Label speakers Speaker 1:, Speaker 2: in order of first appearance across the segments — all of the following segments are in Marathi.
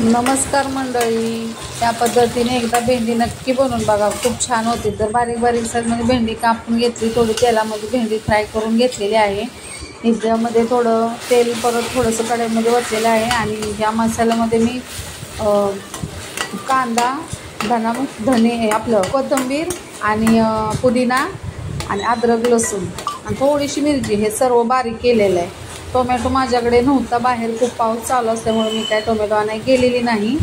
Speaker 1: नमस्कार मंडळी, त्या पद्धतीने एकदा भेंडी नक्की बनवून बघा, खूप छान होती। तर बारीक बारीक साईजमध्ये भेंडी कापून घेतली, थोडी तेलामध्ये भेंडी फ्राय करून घेतलेली आहे। ह्याच्यामध्ये थोडं तेल परत थोडंसं कढईमध्ये वतलेलं आहे आणि ह्या मसाल्यामध्ये मी कांदा, धने आपलं कोथिंबीर आणि पुदिना आणि अद्रक लसूण आणि थोडीशी मिरची हे सर्व बारीक केलेलं आहे। टोमॅटो माझ्याकडे नव्हता, बाहेर खूप पाऊस चालू असल्यामुळे मी काय टोमॅटो आणायला गेलेली नाही,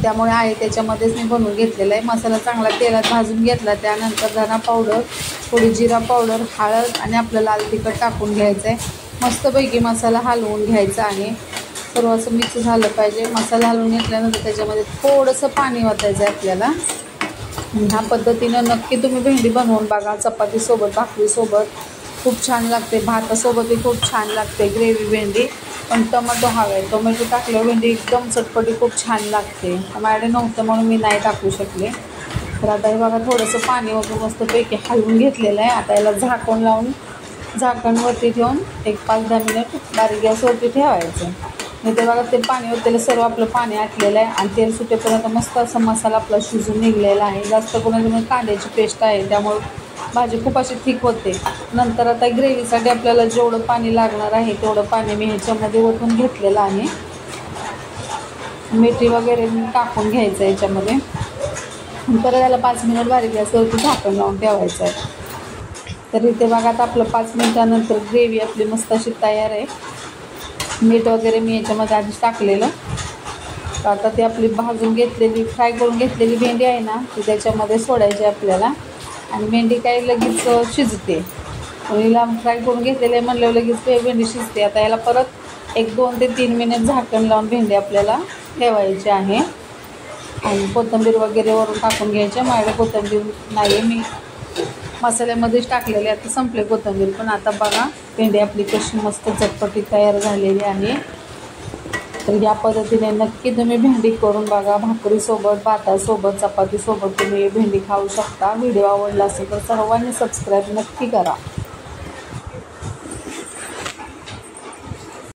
Speaker 1: त्यामुळे आहे त्याच्यामध्येच मी बनवून घेतलेला आहे। मसाला चांगला तेलात भाजून घेतला, त्यानंतर धना पावडर, थोडी जिरा पावडर, हळद आणि आपलं लाल तिखट टाकून घ्यायचं आहे। मस्तपैकी मसाला हलवून घ्यायचा आहे, सर्व असं मिक्स झालं पाहिजे। मसाला हलवून घेतल्यानंतर त्याच्यामध्ये थोडंसं पाणी ओतायचं आहे आपल्याला। ह्या पद्धतीनं नक्की तुम्ही भेंडी बनवून बघा, चपातीसोबत, भाकरीसोबत खूप छान लागते, भातासोबतही खूप छान लागते ग्रेव्ही भेंडी। पण टोमॅटो हवा आहे, टोमॅटो टाकल्यावर भेंडी एकदम चटपटी खूप छान लागते। माझ्याकडे नव्हतं म्हणून मी नाही टाकू शकले। तर आता हे बघा थोडंसं पाणी वगैरे मस्तपैकी हलवून घेतलेलं आहे। आता याला झाकण लावून झाकणवरती ठेवून एक 5-10 मिनिट बारीक गॅसवरती ठेवायचं। नाही तर बघा ते पाणी ओतलेलं सर्व आपलं पाणी आटलेलं आहे आणि तेल सुटेपर्यंत मस्त असं मसाला आपला शिजून निघलेला आहे। जास्त करून कांद्याची पेस्ट आहे, त्यामुळे भाजी खूप अशी थिक होते। नंतर आता ग्रेव्हीसाठी आपल्याला जेवढं पाणी लागणार आहे तेवढं पाणी मी ह्याच्यामध्ये ओतून घेतलेलं आहे। मेथी वगैरे टाकून घ्यायचं याच्यामध्ये, परत याला 5 मिनिट बारीक गॅसवरती झाकण लावून ठेवायचं आहे। तर इथे बघा आता आपलं 5 मिनिटानंतर ग्रेव्ही आपली मस्त अशी तयार आहे। मीठ वगैरे मी याच्यामध्ये आधीच टाकलेलं। तर आता ती आपली भाजून घेतलेली, फ्राय करून घेतलेली भेंडी आहे ना, ती त्याच्यामध्ये सोडायची आपल्याला। आणि भेंडी काही लगेच शिजते, हिला फ्राय करून घेतलेले म्हणल्यावर लगेच भेंडी शिजते। आता याला परत 1-2 ते 3 मिनिट झाकण लावून भेंडी आपल्याला ठेवायची आहे आणि कोथिंबीर वगैरे वरून टाकून घ्यायचे। माझ्याकडे कोथिंबीर नाही आहे, मी मसाल्यामध्येच टाकलेले, आता संपले कोथिंबीर। पण आता बघा भेंडी आपली कशी मस्त चटपटी तयार झालेली आहे। तर या पद्धतीने नक्की तुम्ही भेंडी करून बघा, भाकरीसोबत, भातासोबत, चपातीसोबत तुम्ही भेंडी खाऊ शकता। व्हिडिओ आवडला असेल तर सर्वांनी सबस्क्राईब नक्की करा।